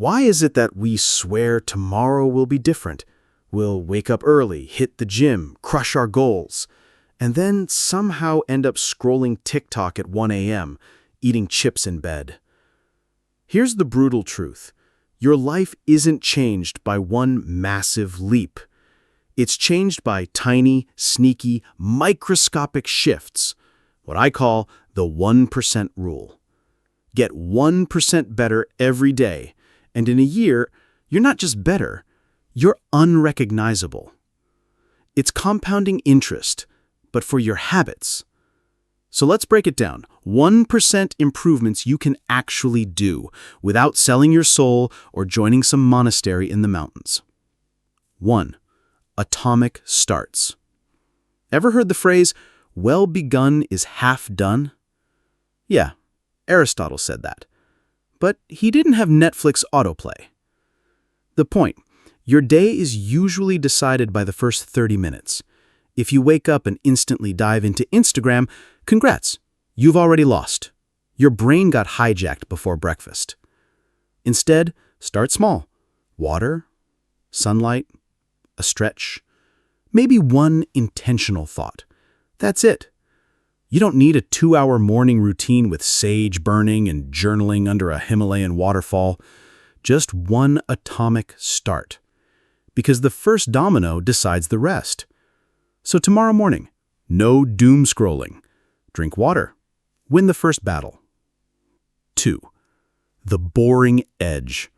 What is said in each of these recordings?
Why is it that we swear tomorrow will be different? We'll wake up early, hit the gym, crush our goals, and then somehow end up scrolling TikTok at 1 a.m., eating chips in bed. Here's the brutal truth. Your life isn't changed by one massive leap. It's changed by tiny, sneaky, microscopic shifts, what I call the 1% rule. Get 1% better every day, and in a year, you're not just better, you're unrecognizable. It's compounding interest, but for your habits. So let's break it down. 1% improvements you can actually do without selling your soul or joining some monastery in the mountains. 1. Atomic starts. Ever heard the phrase, well begun is half done? Yeah, Aristotle said that. But he didn't have Netflix autoplay. The point, your day is usually decided by the first 30 minutes. If you wake up and instantly dive into Instagram, congrats, you've already lost. Your brain got hijacked before breakfast. Instead, start small. Water, sunlight, a stretch, maybe one intentional thought. That's it. You don't need a 2-hour morning routine with sage burning and journaling under a Himalayan waterfall. Just one atomic start. Because the first domino decides the rest. So tomorrow morning, no doom scrolling. Drink water. Win the first battle. 2. The boring edge.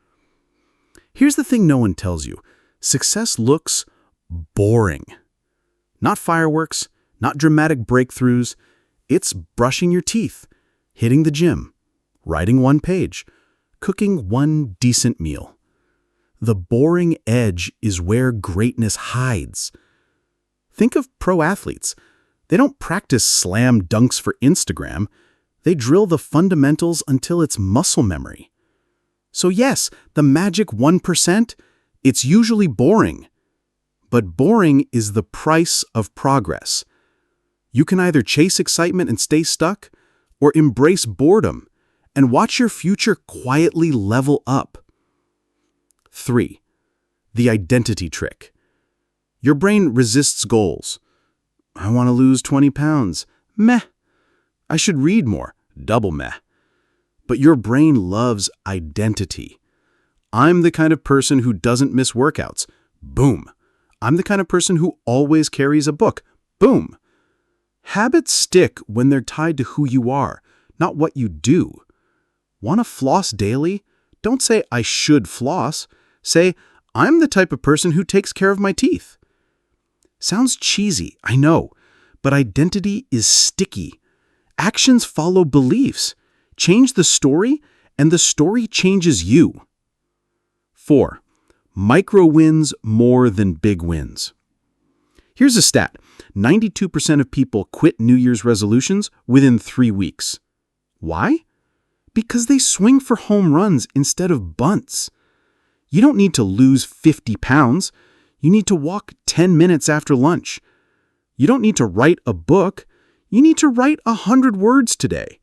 Here's the thing no one tells you. Success looks boring. Not fireworks, not dramatic breakthroughs. It's brushing your teeth, hitting the gym, writing one page, cooking one decent meal. The boring edge is where greatness hides. Think of pro athletes. They don't practice slam dunks for Instagram. They drill the fundamentals until it's muscle memory. So yes, the magic 1%, it's usually boring. But boring is the price of progress. You can either chase excitement and stay stuck, or embrace boredom and watch your future quietly level up. 3. The identity trick. Your brain resists goals. I want to lose 20 pounds. Meh. I should read more. Double meh. But your brain loves identity. I'm the kind of person who doesn't miss workouts. Boom. I'm the kind of person who always carries a book. Boom. Habits stick when they're tied to who you are, not what you do. Want to floss daily? Don't say, I should floss. Say, I'm the type of person who takes care of my teeth. Sounds cheesy, I know, but identity is sticky. Actions follow beliefs. Change the story, and the story changes you. 4. Micro wins more than big wins. Here's a stat. 92% of people quit New Year's resolutions within 3 weeks. Why? Because they swing for home runs instead of bunts. You don't need to lose 50 pounds. You need to walk 10 minutes after lunch. You don't need to write a book. You need to write 100 words today.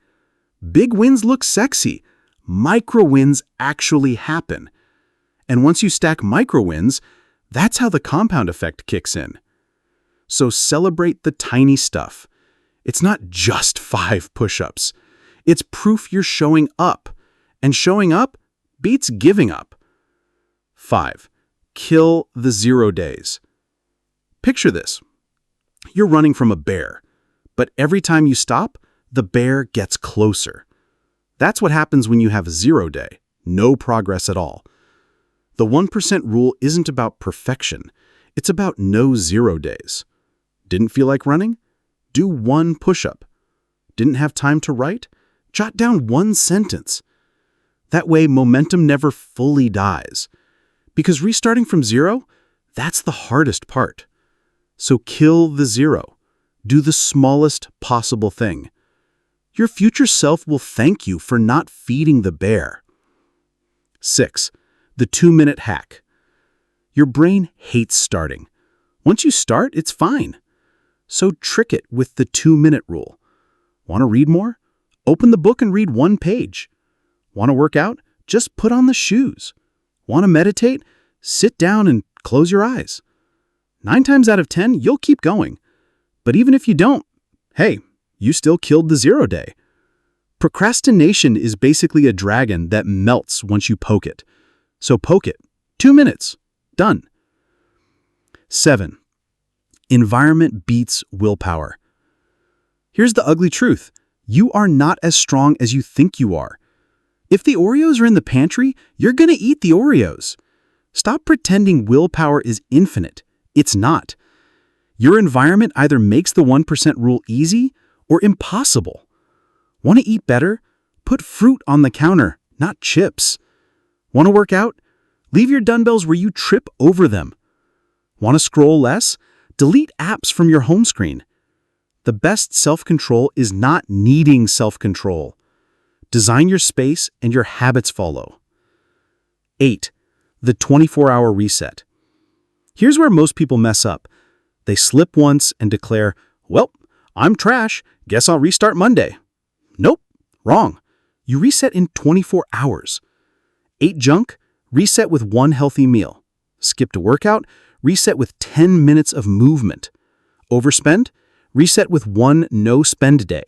Big wins look sexy. Micro wins actually happen. And once you stack micro wins, that's how the compound effect kicks in. So celebrate the tiny stuff. It's not just 5 push-ups. It's proof you're showing up. And showing up beats giving up. 5. Kill the 0 days. Picture this. You're running from a bear, but every time you stop, the bear gets closer. That's what happens when you have a 0 day, no progress at all. The 1% rule isn't about perfection. It's about no 0 days. Didn't feel like running? Do 1 push-up. Didn't have time to write? Jot down 1 sentence. That way, momentum never fully dies. Because restarting from 0, that's the hardest part. So kill the 0. Do the smallest possible thing. Your future self will thank you for not feeding the bear. 6. The 2-minute hack. Your brain hates starting. Once you start, it's fine. So trick it with the 2-minute rule. Want to read more? Open the book and read 1 page. Want to work out? Just put on the shoes. Want to meditate? Sit down and close your eyes. 9 times out of 10, you'll keep going. But even if you don't, hey, you still killed the 0 day. Procrastination is basically a dragon that melts once you poke it. So poke it. 2 minutes. Done. 7. Environment beats willpower. Here's the ugly truth. You are not as strong as you think you are. If the Oreos are in the pantry, you're going to eat the Oreos. Stop pretending willpower is infinite. It's not. Your environment either makes the 1% rule easy or impossible. Want to eat better? Put fruit on the counter, not chips. Want to work out? Leave your dumbbells where you trip over them. Want to scroll less? Delete apps from your home screen. The best self-control is not needing self-control. Design your space and your habits follow. 8. The 24-hour reset. Here's where most people mess up. They slip once and declare, well, I'm trash. Guess I'll restart Monday. Nope, wrong. You reset in 24 hours. Ate junk? Reset with 1 healthy meal. Skipped a workout? Reset with 10 minutes of movement. Overspend? Reset with 1 no-spend day.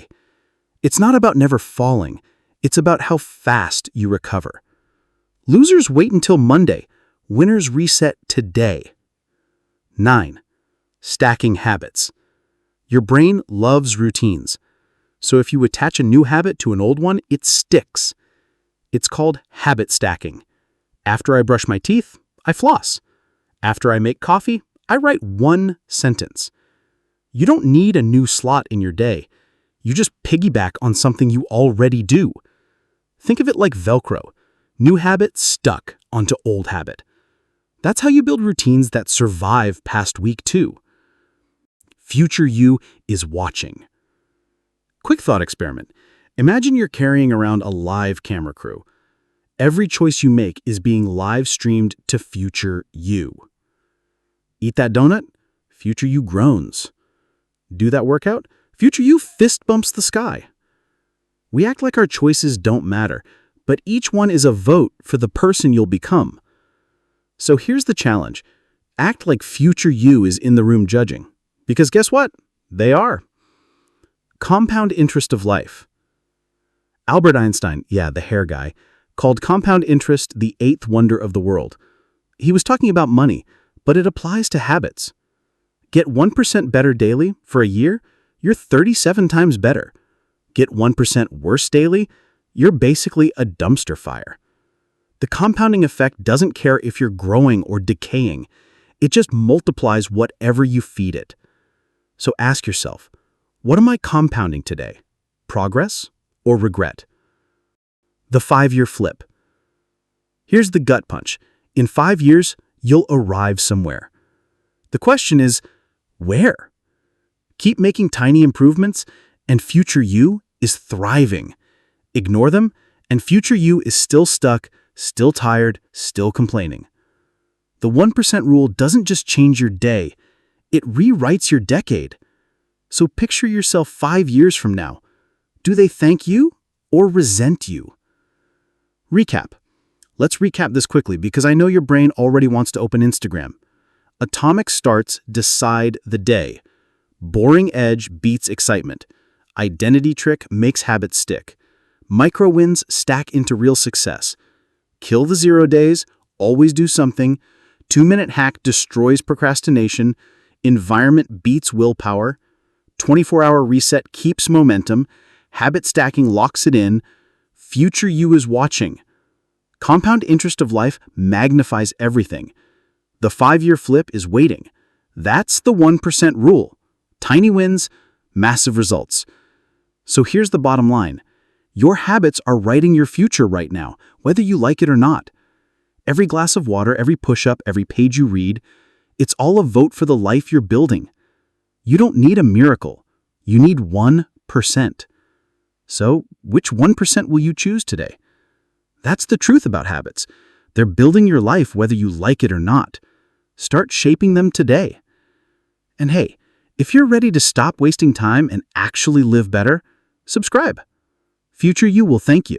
It's not about never falling. It's about how fast you recover. Losers wait until Monday. Winners reset today. 9. Stacking habits. Your brain loves routines. So if you attach a new habit to an old one, it sticks. It's called habit stacking. After I brush my teeth, I floss. After I make coffee, I write 1 sentence. You don't need a new slot in your day. You just piggyback on something you already do. Think of it like Velcro. New habit stuck onto old habit. That's how you build routines that survive past week 2. Future you is watching. Quick thought experiment. Imagine you're carrying around a live camera crew. Every choice you make is being live streamed to future you. Eat that donut? Future you groans. Do that workout? Future you fist bumps the sky. We act like our choices don't matter, but each one is a vote for the person you'll become. So here's the challenge. Act like future you is in the room judging. Because guess what? They are. Compound interest of life. Albert Einstein, the hair guy, called compound interest the 8th wonder of the world. He was talking about money, but it applies to habits. Get 1% better daily for a year, you're 37 times better. Get 1% worse daily, you're basically a dumpster fire. The compounding effect doesn't care if you're growing or decaying. It just multiplies whatever you feed it. So ask yourself, what am I compounding today? Progress or regret? The 5-year flip. Here's the gut punch. In 5 years, you'll arrive somewhere. The question is, where? Keep making tiny improvements, and future you is thriving. Ignore them, and future you is still stuck, still tired, still complaining. The 1% rule doesn't just change your day, it rewrites your decade. So picture yourself 5 years from now. Do they thank you or resent you? Recap. Let's recap this quickly because I know your brain already wants to open Instagram. Atomic starts decide the day. Boring edge beats excitement. Identity trick makes habits stick. Micro wins stack into real success. Kill the 0 days, always do something. 2-minute hack destroys procrastination. Environment beats willpower. 24-hour reset keeps momentum. Habit stacking locks it in. Future you is watching. Compound interest of life magnifies everything. The 5-year flip is waiting. That's the 1% rule. Tiny wins, massive results. So here's the bottom line. Your habits are writing your future right now, whether you like it or not. Every glass of water, every push-up, every page you read, it's all a vote for the life you're building. You don't need a miracle. You need 1%. So, which 1% will you choose today? That's the truth about habits. They're building your life whether you like it or not. Start shaping them today. And hey, if you're ready to stop wasting time and actually live better, subscribe. Future you will thank you.